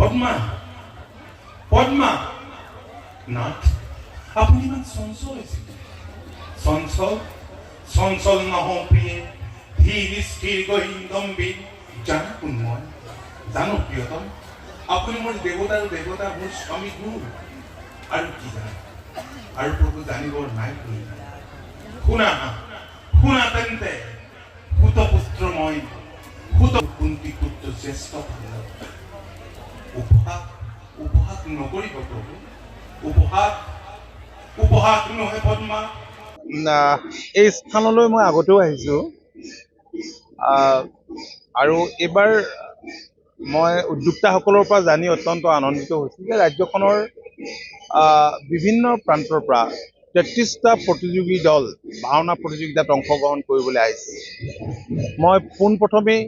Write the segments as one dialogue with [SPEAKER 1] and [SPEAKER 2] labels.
[SPEAKER 1] পদ্মা পদ্মা নাথ আপুনি ইমান চঞ্চল হৈছিল চঞ্চল চঞ্চল নহওঁ প্ৰিয়ে ধীৰ স্থিৰ গম্ভীৰ জানো কোন মই জানো প্ৰিয়তম আপুনি মোৰ দেৱতা আৰু দেৱতা মোৰ স্বামী গুৰু আৰু কি জানে আৰু প্ৰভু জানিবৰ নাই শুনা শুনা তেন্তে সুতপুত্ৰ মই সুত কুন্তি পুত্ৰ জ্যেষ্ঠ উপহাস উপহাস নকৰিব প্ৰভু উপহাস উপহাস নহয় পদ্মা।
[SPEAKER 2] এই স্থানলৈ মই আগতেও আহিছোঁ আৰু এইবাৰ মই উদ্যোক্তাসকলৰ পৰা জানি অত্যন্ত আনন্দিত হৈছোঁ যে ৰাজ্যখনৰ বিভিন্ন প্ৰান্তৰ পৰা ৩৩টা প্ৰতিযোগী দল ভাওনা প্ৰতিযোগিতাত অংশগ্ৰহণ কৰিবলৈ আহিছে। মই পোনপ্ৰথমেই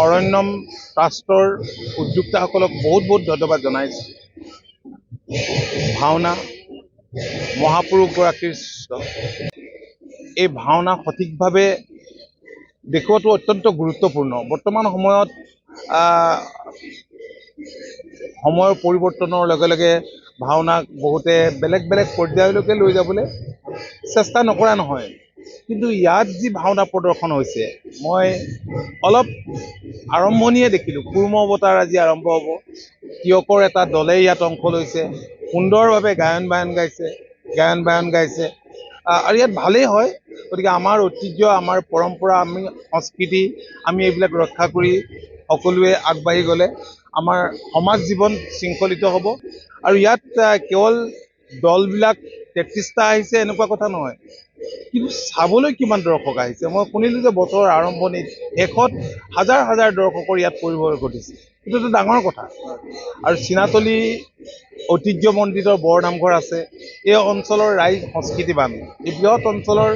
[SPEAKER 2] অৰণ্যম ট্ৰাষ্টৰ উদ্যোক্তাসকলক বহুত বহুত ধন্যবাদ জনাইছোঁ। ভাওনা মহাপুৰুষগৰাকীৰ এই ভাওনা সঠিকভাৱে দেখুওৱাটো অত্যন্ত গুৰুত্বপূৰ্ণ। বৰ্তমান সময়ত সময়ৰ পৰিৱৰ্তনৰ লগে লগে ভাওনাক বহুতে বেলেগ বেলেগ পৰ্যায়লৈকে লৈ যাবলৈ চেষ্টা নকৰা নহয়, কিন্তু ইয়াত যি ভাওনা প্ৰদৰ্শন হৈছে মই অলপ আৰম্ভণিয়ে দেখিলোঁ। কুৰ্ম অৱতাৰ আজি আৰম্ভ হ'ব, তিয়কৰ এটা দলে ইয়াত অংশ লৈছে, সুন্দৰভাৱে গায়ন বায়ন গাইছে আৰু ইয়াত ভালেই হয়। গতিকে আমাৰ ঐতিহ্য আমাৰ পৰম্পৰা আমি সংস্কৃতি আমি এইবিলাক ৰক্ষা কৰি সকলোৱে আগবাঢ়ি গ'লে আমাৰ সমাজ জীৱন শৃংখলিত হ'ব। আৰু ইয়াত কেৱল দলবিলাক ৩৩টা আহিছে এনেকুৱা কথা নহয়, কিন্তু চাবলৈ কিমান দৰ্শক আহিছে। মই শুনিলোঁ যে বছৰৰ আৰম্ভণিত শেষত হাজাৰ হাজাৰ দৰ্শকৰ ইয়াত পৰিভ্ৰমণ ঘটিছে, এইটোতো ডাঙৰ কথা। আৰু চীনাতলী ঐতিহ্যমণ্ডিত বৰ নামঘৰ আছে। এই অঞ্চলৰ ৰাইজ সংস্কৃতিবান, এই বৃহৎ অঞ্চলৰ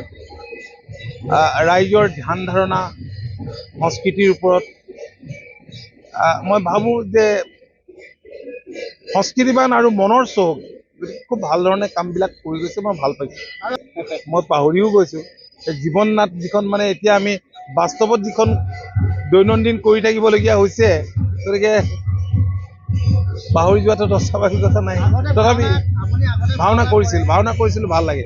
[SPEAKER 2] ৰাইজৰ ধ্যান ধাৰণা সংস্কৃতিৰ ওপৰত মই ভাবোঁ যে সংস্কৃতিবান আৰু মনৰ চহক খুব ভাল ধৰণে কামবিলাক কৰি গৈছে। মই ভাল পাইছোঁ। মই পাহৰিও গৈছোঁ জীৱন নাট যিখন মানে এতিয়া আমি বাস্তৱত যিখন দৈনন্দিন কৰি থাকিবলগীয়া হৈছে, গতিকে পাহৰি যোৱাটো স্বাভাৱিক কথা নাই। তথাপি ভাওনা কৰিছিলোঁ ভাল লাগে।